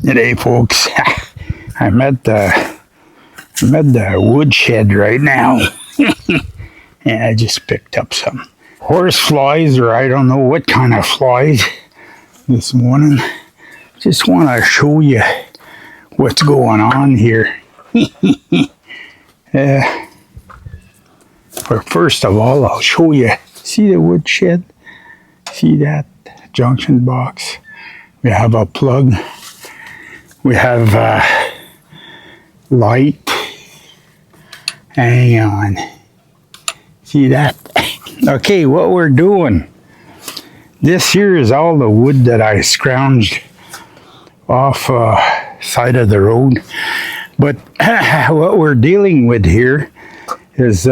Today, folks, I'm at the woodshed right now, and I just picked up some horse flies, or I don't know what kind of flies this morning. Just want to show you what's going on here. But first of all, I'll show you. See the woodshed? See that junction box? We have a plug. We have light. Hang on. See that? Okay, what we're doing. This here is all the wood that I scrounged off side of the road. But what we're dealing with here is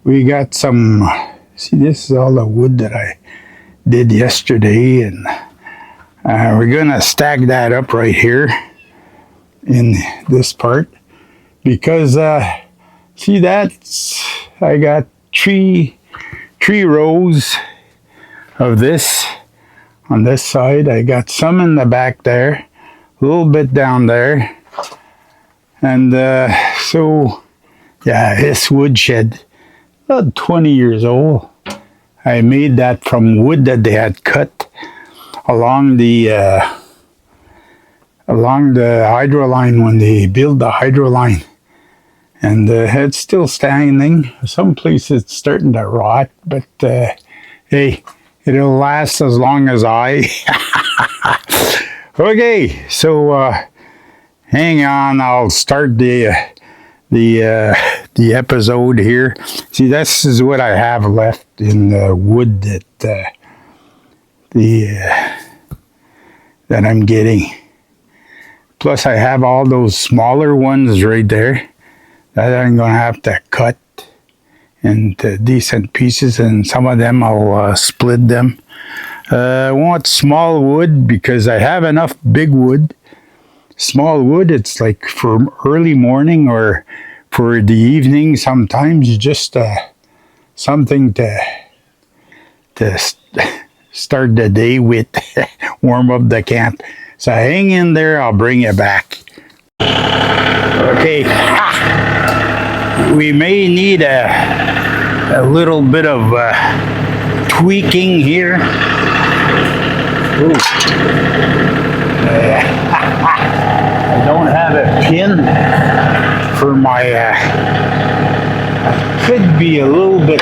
we got some, see, this is all the wood that I did yesterday, and we're gonna stack that up right here in this part, because see that, I got three rows of this on this side. I got some in the back there, a little bit down there, and so yeah, this woodshed, about 20 years old. I made that from wood that they had cut along the hydro line when they built the hydro line, and it's still standing. Some places it's starting to rot, but hey, it'll last as long as I. Okay, so hang on, I'll start the episode here. See, this is what I have left in the wood that that I'm getting. Plus, I have all those smaller ones right there that I'm gonna have to cut into decent pieces, and some of them I'll split them. I want small wood because I have enough big wood. Small wood, it's like for early morning or for the evening. Sometimes just something to start the day with, warm up the camp. So hang in there, I'll bring you back. Okay, we may need a little bit of tweaking here. Ooh. I don't have a pin for my, I could be a little bit,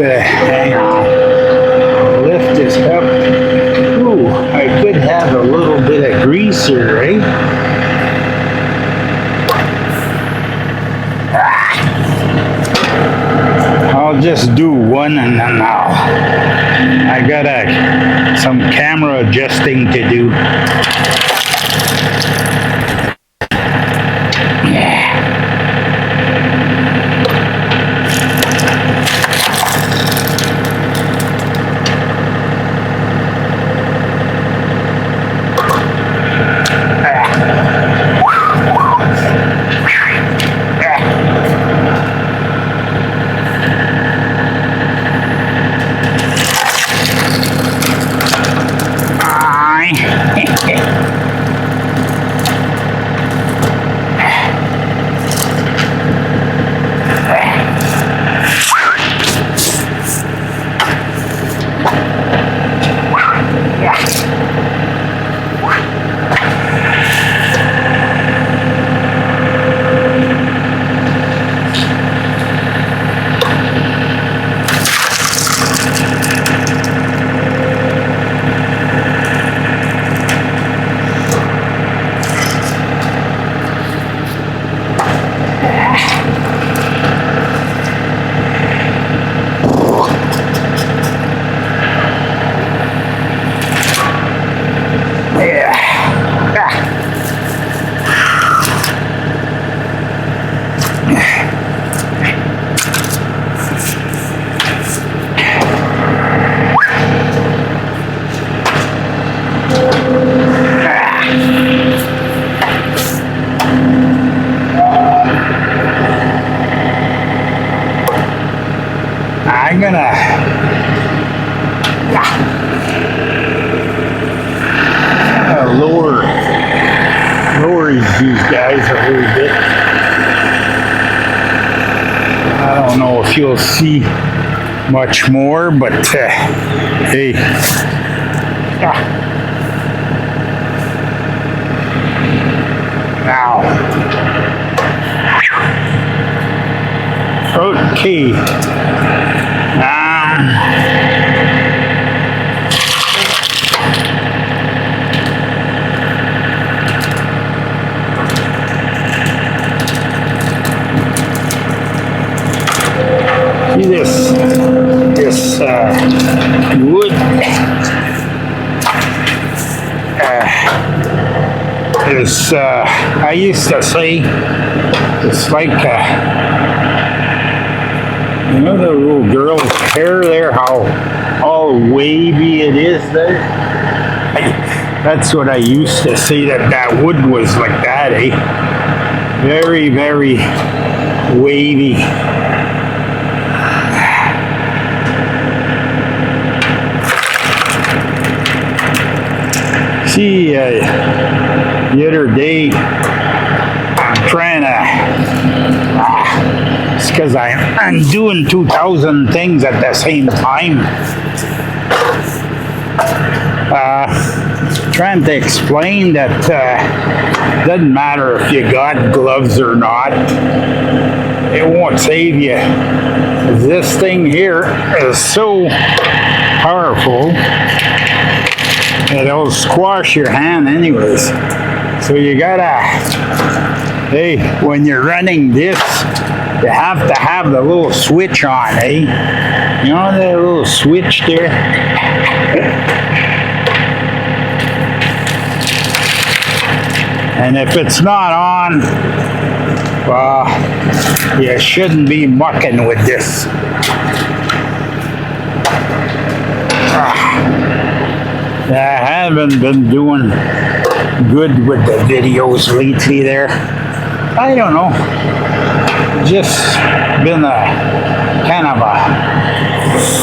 hang on, lift this up. Ooh, I could have a little bit of grease here, right? I'll just do one, and then I got some camera adjusting to do. if you'll see much more, but hey. Now. Okay. See this wood is, I used to say, it's like, you know the little girl's hair there, how all wavy it is there? That's what I used to say, that wood was like that, eh? Very, very wavy. See, the other day, I'm trying to, it's because I'm doing 2,000 things at the same time. Trying to explain that doesn't matter if you got gloves or not, it won't save you. This thing here is so powerful, it'll squash your hand anyways. So you gotta, hey, when you're running this, you have to have the little switch on, eh? You know that little switch there? And if it's not on, well, you shouldn't be mucking with this. I haven't been doing good with the videos lately there. I don't know. Just been a kind of a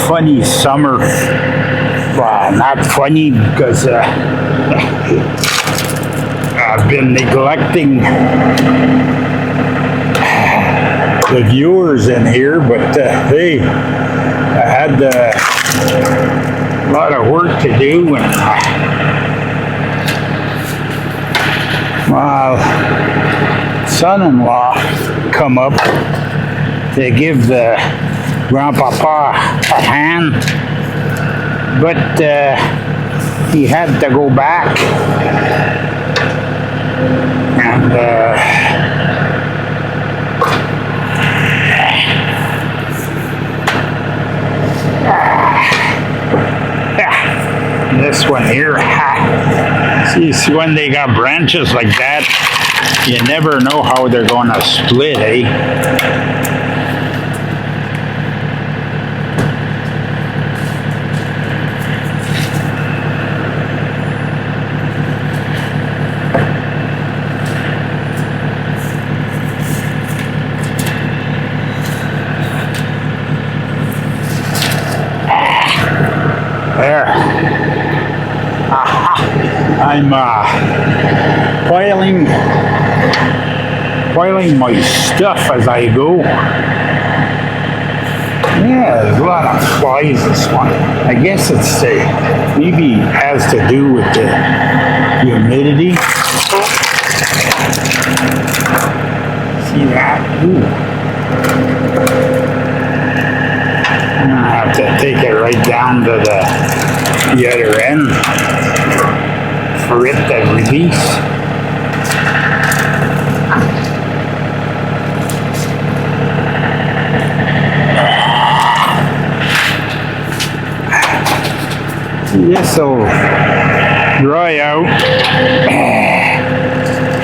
funny summer. Well, not funny because I've been neglecting the viewers in here, but hey, I had a lot of work to do, and well, son-in-law come up to give the grandpapa a hand, but he had to go back, and this one here, see, when they got branches like that, you never know how they're going to split, eh? There. I'm piling my stuff as I go. Yeah, there's a lot of flies this one. I guess it's maybe has to do with the humidity. See that? Ooh. I'm gonna have to take it right down to the other end for it to release. This will dry out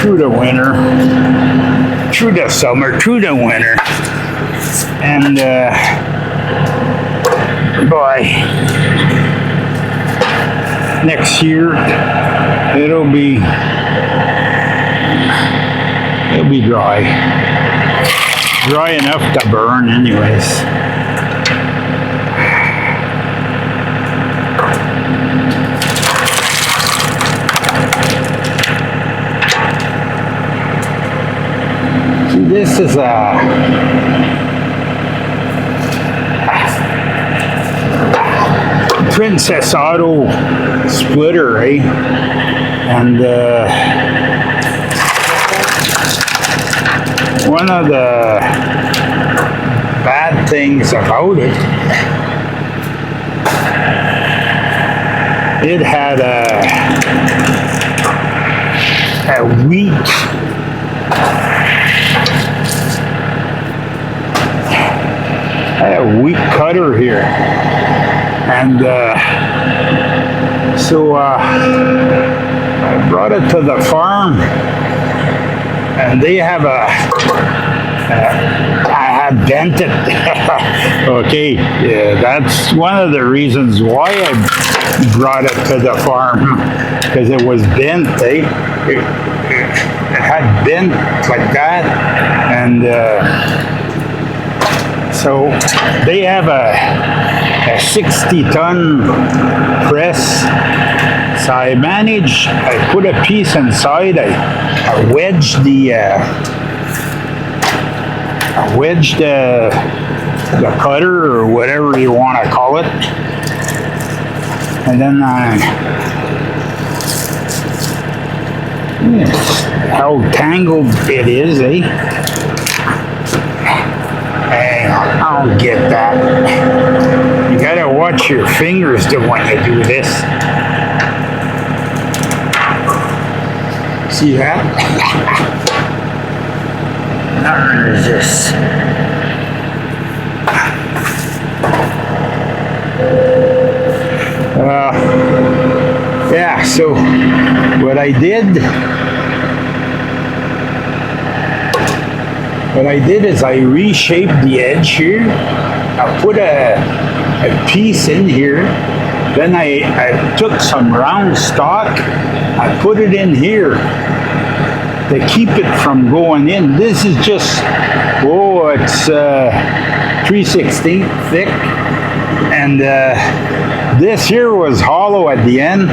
through the winter, through the summer, through the winter, and by next year it'll be dry enough to burn anyways. See, this is Princess Auto splitter, eh? And one of the bad things about it, it had a weak cutter here, and so I brought it to the farm, and they have I had bent it. Okay, yeah, that's one of the reasons why I brought it to the farm, because it was bent, eh? It had bent like that, and so they have a 60-ton press. So I put a piece inside, I wedged the cutter, or whatever you want to call it, and then how tangled it is, eh? Hey, I don't get that. You gotta watch your fingers when you do this. See that? Now is this. Yeah, so what I did is I reshaped the edge here. I put a piece in here. Then I took some round stock. I put it in here to keep it from going in. This is just, it's 3/16 thick. And this here was hollow at the end.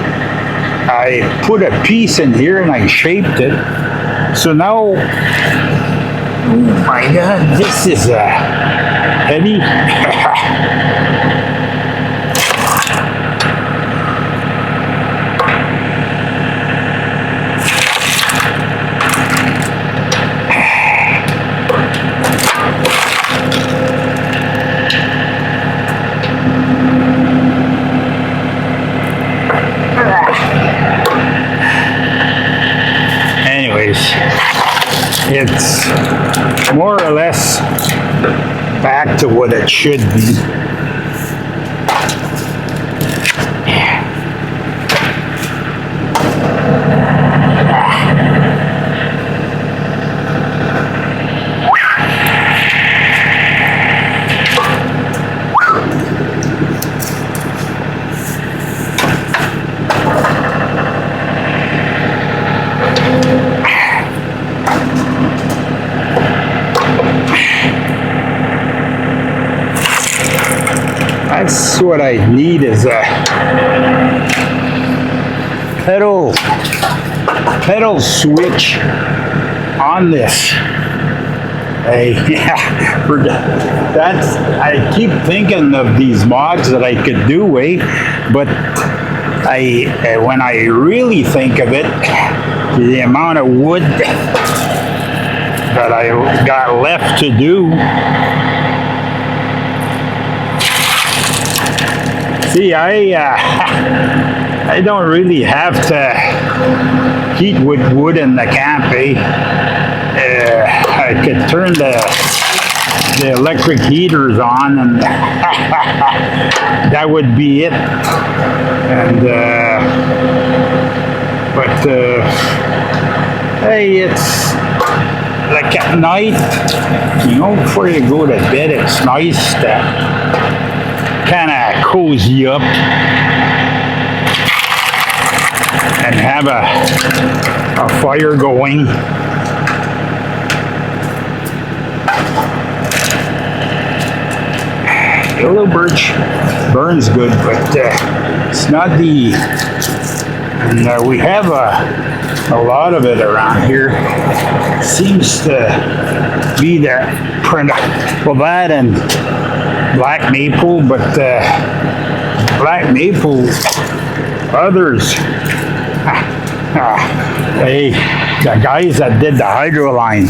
I put a piece in here and I shaped it. So now, oh my God, this is heavy. Anyways, it's more or less back to what it should be. That's what I need, is a pedal switch on this. I keep thinking of these mods that I could do, but when I really think of it, the amount of wood that I got left to do. See, I don't really have to heat with wood in the camp, I could turn the electric heaters on, and that would be it. And hey, it's like at night, before you go to bed, it's nice to kind of cozy up and have a fire going. Yellow birch burns good, but it's not the, and we have a lot of it around here. Seems to be the well, that and black maple, but black maple. Others, hey, the guys that did the hydro line,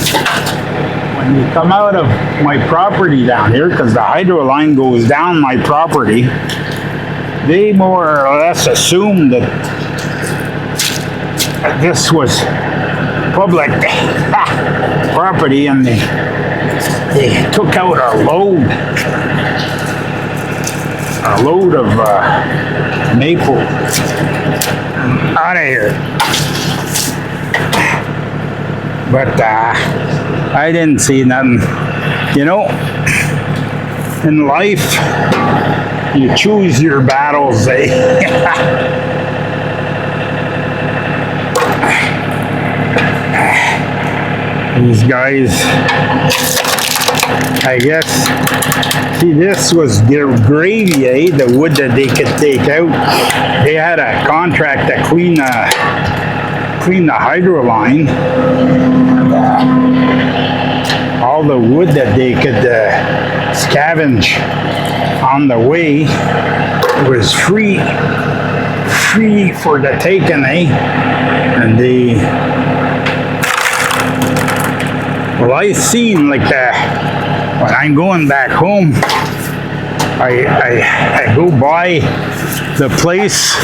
when you come out of my property down here, because the hydro line goes down my property, they more or less assumed that this was public property, and they took out a load of maple out of here. But I didn't see nothing. You know, in life, you choose your battles, eh? These guys, I guess, see, this was their gravy, eh? The wood that they could take out. They had a contract to clean the hydro line. All the wood that they could scavenge on the way was free for the taking, eh? And I seen like when I'm going back home, I go by the place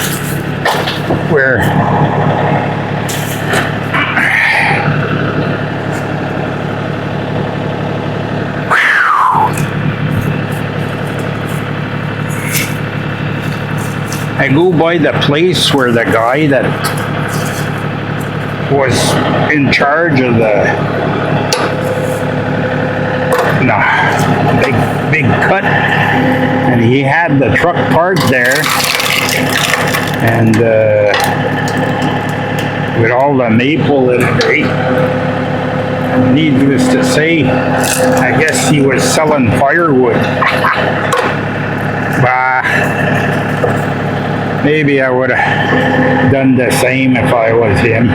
where the guy that was in charge of the big cut, and he had the truck parked there, and with all the maple in it, eh? Needless to say, I guess he was selling firewood. Maybe I would have done the same if I was him.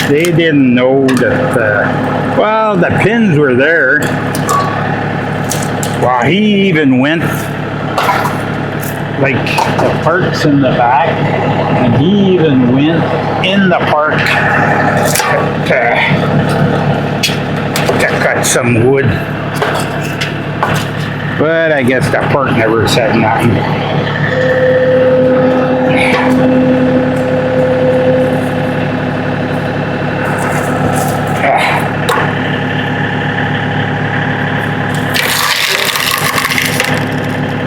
They didn't know that, the pins were there. Well, he even went, like, the park's in the back, and he even went in the park to cut some wood. But I guess the park never said nothing.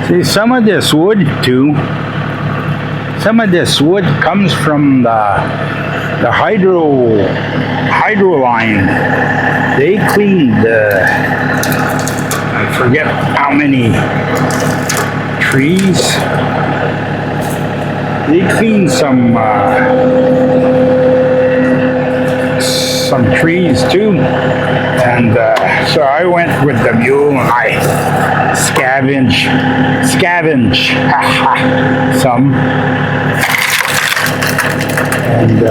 See, some of this wood comes from the hydro line. They cleaned I forget how many trees. They cleaned some trees too, and so I went with the mule and I scavenge some, and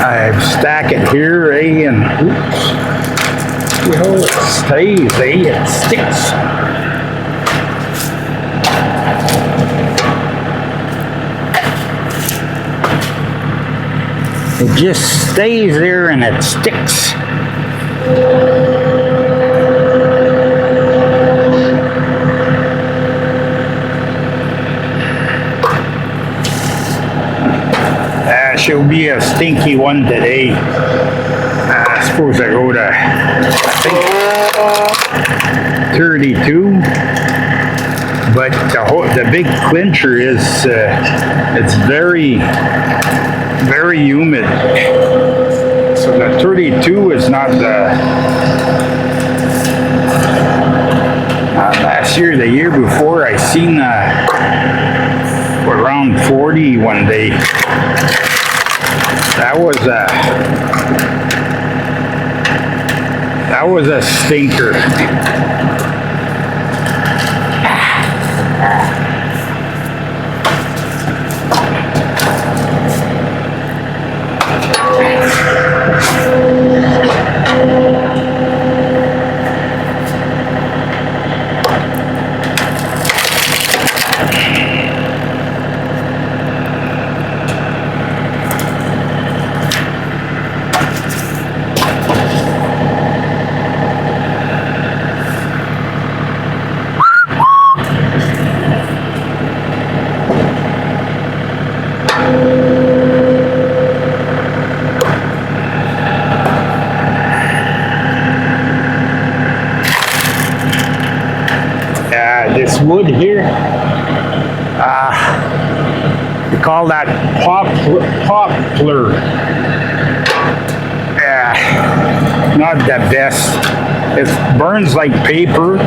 I stack it here, eh, and oops, see how it stays, eh, it sticks. It just stays there and it sticks. She'll be a stinky one today. I suppose I go to, I think, 32. But the big clincher is it's very, very humid. So the 32 is not last year, the year before, I seen around 40 one day. That was a stinker. this wood here. They call that poplar. Not the best. It burns like paper.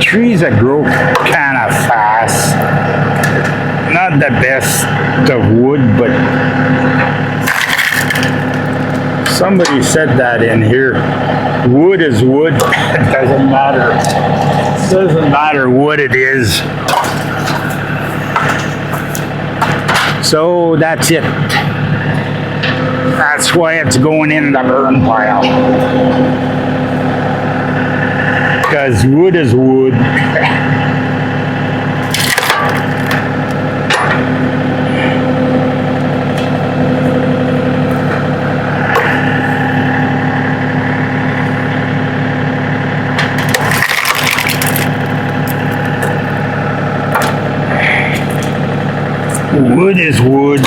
Trees that grow kind of fast. Not the best of wood, but somebody said that in here. Wood is wood. It doesn't matter. It doesn't matter what it is. So that's it. That's why it's going in the burn pile. Because wood is wood. Wood is wood.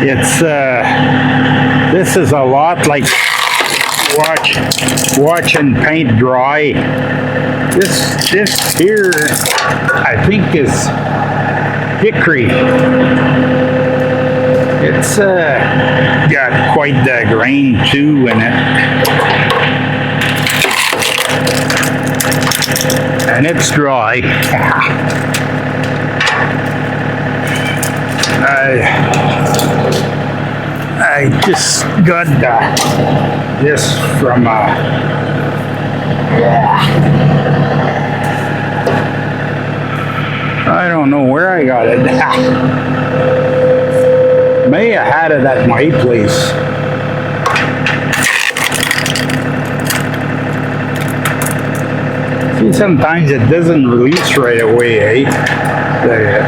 It's this is a lot like watching paint dry. This here I think is hickory. It's got quite the grain too in it, and it's dry. I just got this from I don't know where I got it. May have had it at my place. See, sometimes it doesn't release right away, eh? There.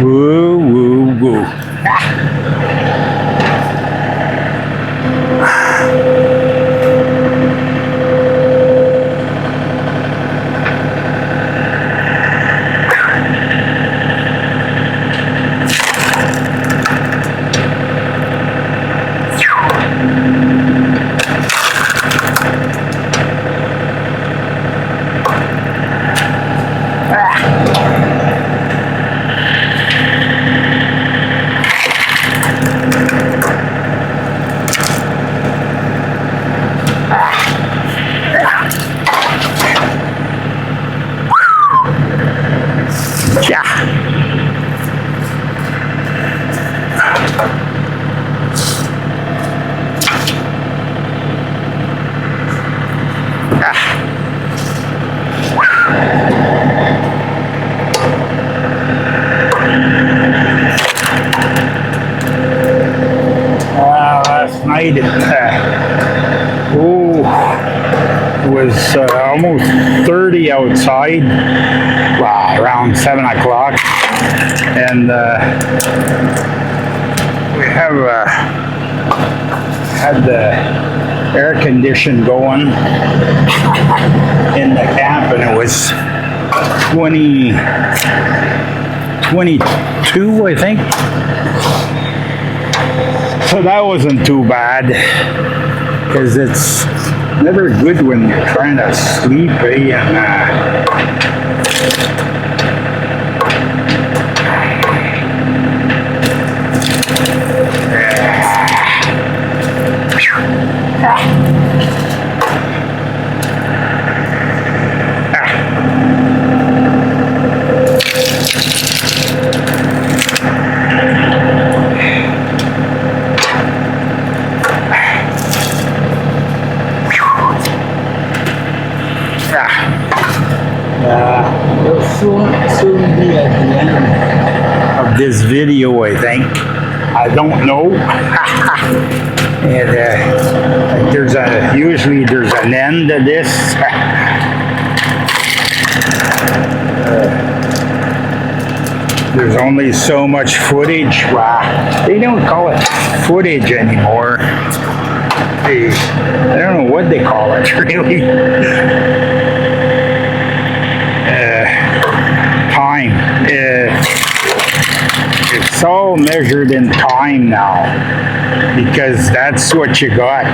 Woo, woo, woo. outside. It was almost 30 outside, around 7 o'clock. And we have had the air condition going in the camp, and it was 22, I think. So that wasn't too bad, because it's never good when you're trying to sleep, and we'll soon be at the end of this video, I think. I don't know. And usually there's an end to this. There's only so much footage. They don't call it footage anymore. I don't know what they call it, really. Time. It's all measured in time now, because that's what you got.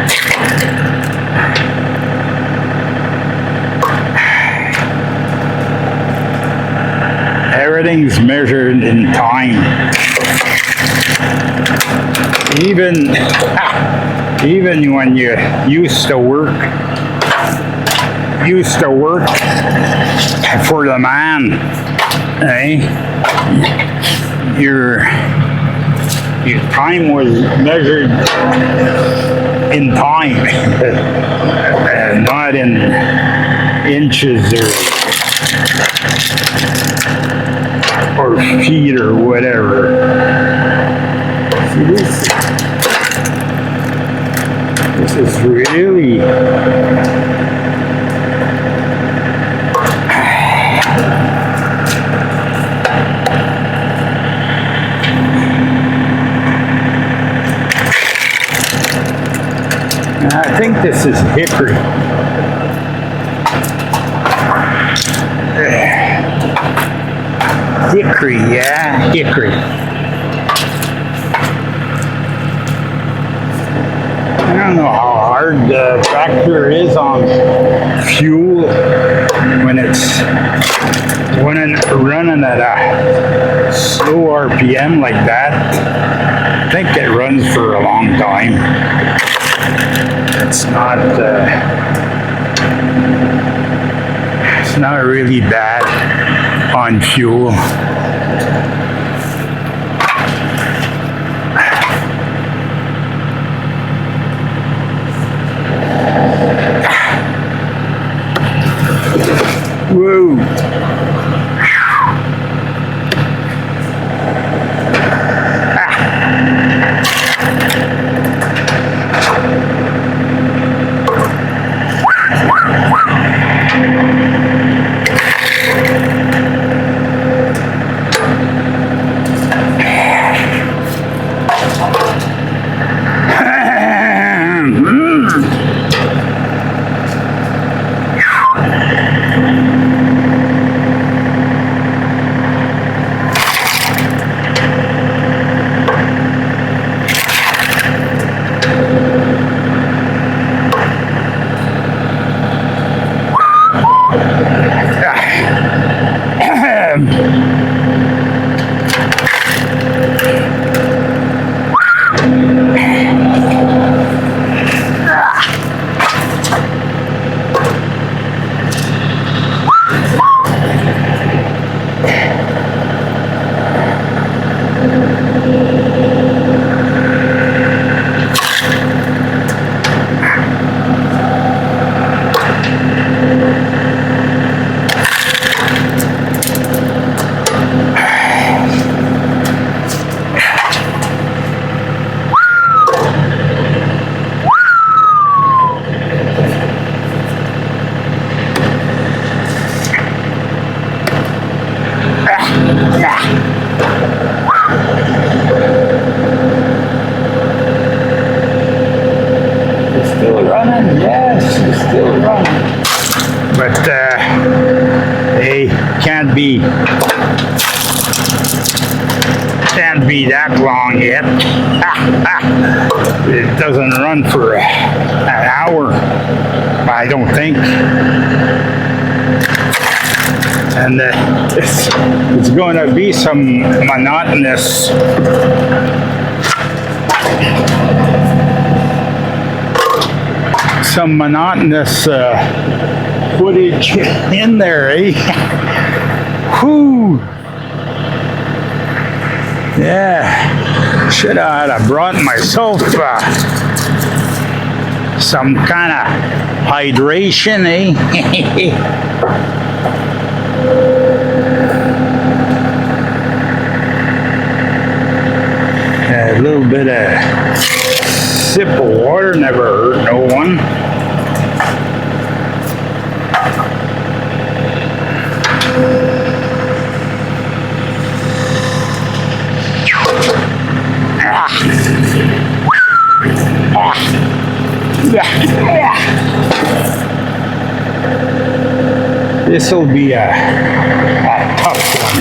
Everything's measured in time. Even when you used to work for the man, your time was measured in time, not in inches or feet or whatever. See, this is really I think this is hickory. Hickory, yeah, hickory. I don't know how hard the tractor is on fuel when it's running at a slow RPM like that. I think it runs for a long time. It's not really bad on fuel. Whoa. still running? Yes, it's still running. But they can't be that long yet. It doesn't run for an hour, I don't think. And it's going to be some monotonous footage in there, eh? Whew. Yeah, should have brought myself some kind of hydration, eh? A little bit of sip of water never hurt no one. This will be a tough one.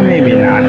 Maybe not.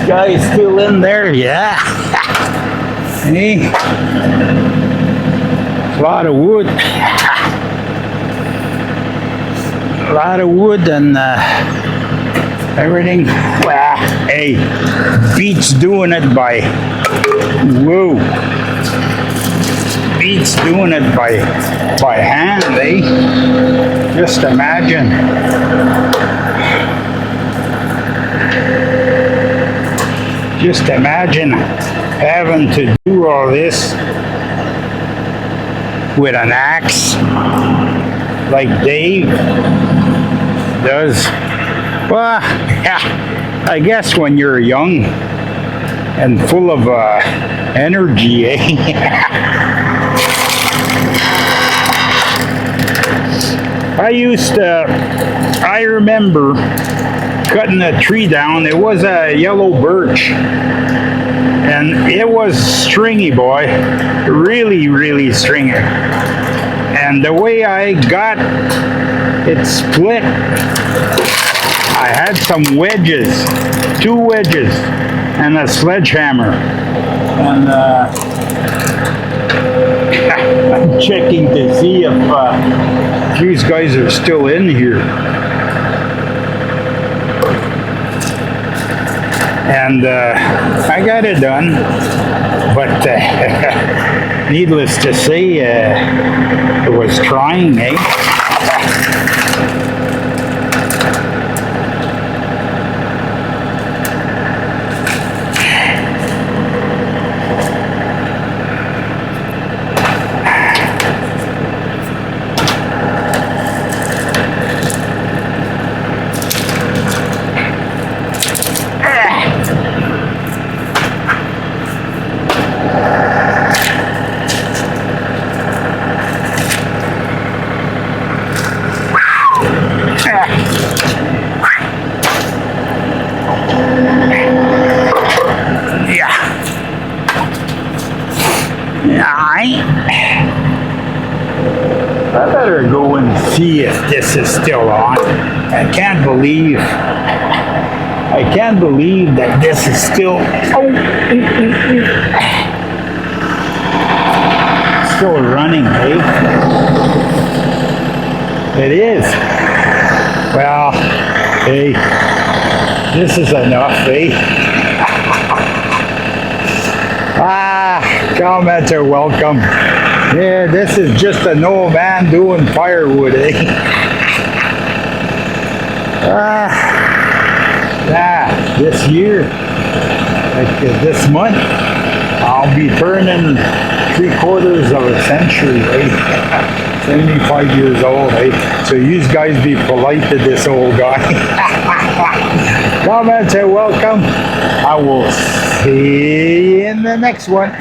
Guy still in there, yeah. Hey, a lot of wood, and everything. Well, hey, beats doing it by beats doing it by hand, eh? Just imagine. Just imagine having to do all this with an axe like Dave does. Well, yeah, I guess when you're young and full of energy, eh? I remember cutting a tree down. It was a yellow birch. And it was stringy, boy. Really, really stringy. And the way I got it split, I had some wedges, 2 wedges, and a sledgehammer. And I'm checking to see if these guys are still in here. And I got it done, but needless to say, it was trying, eh? I better go and see if this is still on. I can't believe that this is still still running, eh? It is. Well, hey, this is enough, eh? Commenter, welcome. Yeah, this is just an old man doing firewood, eh? This year, like this month, I'll be turning 3/4 of a century, eh? 75 years old, eh? So you guys be polite to this old guy. Commenter, welcome. I will see you in the next one.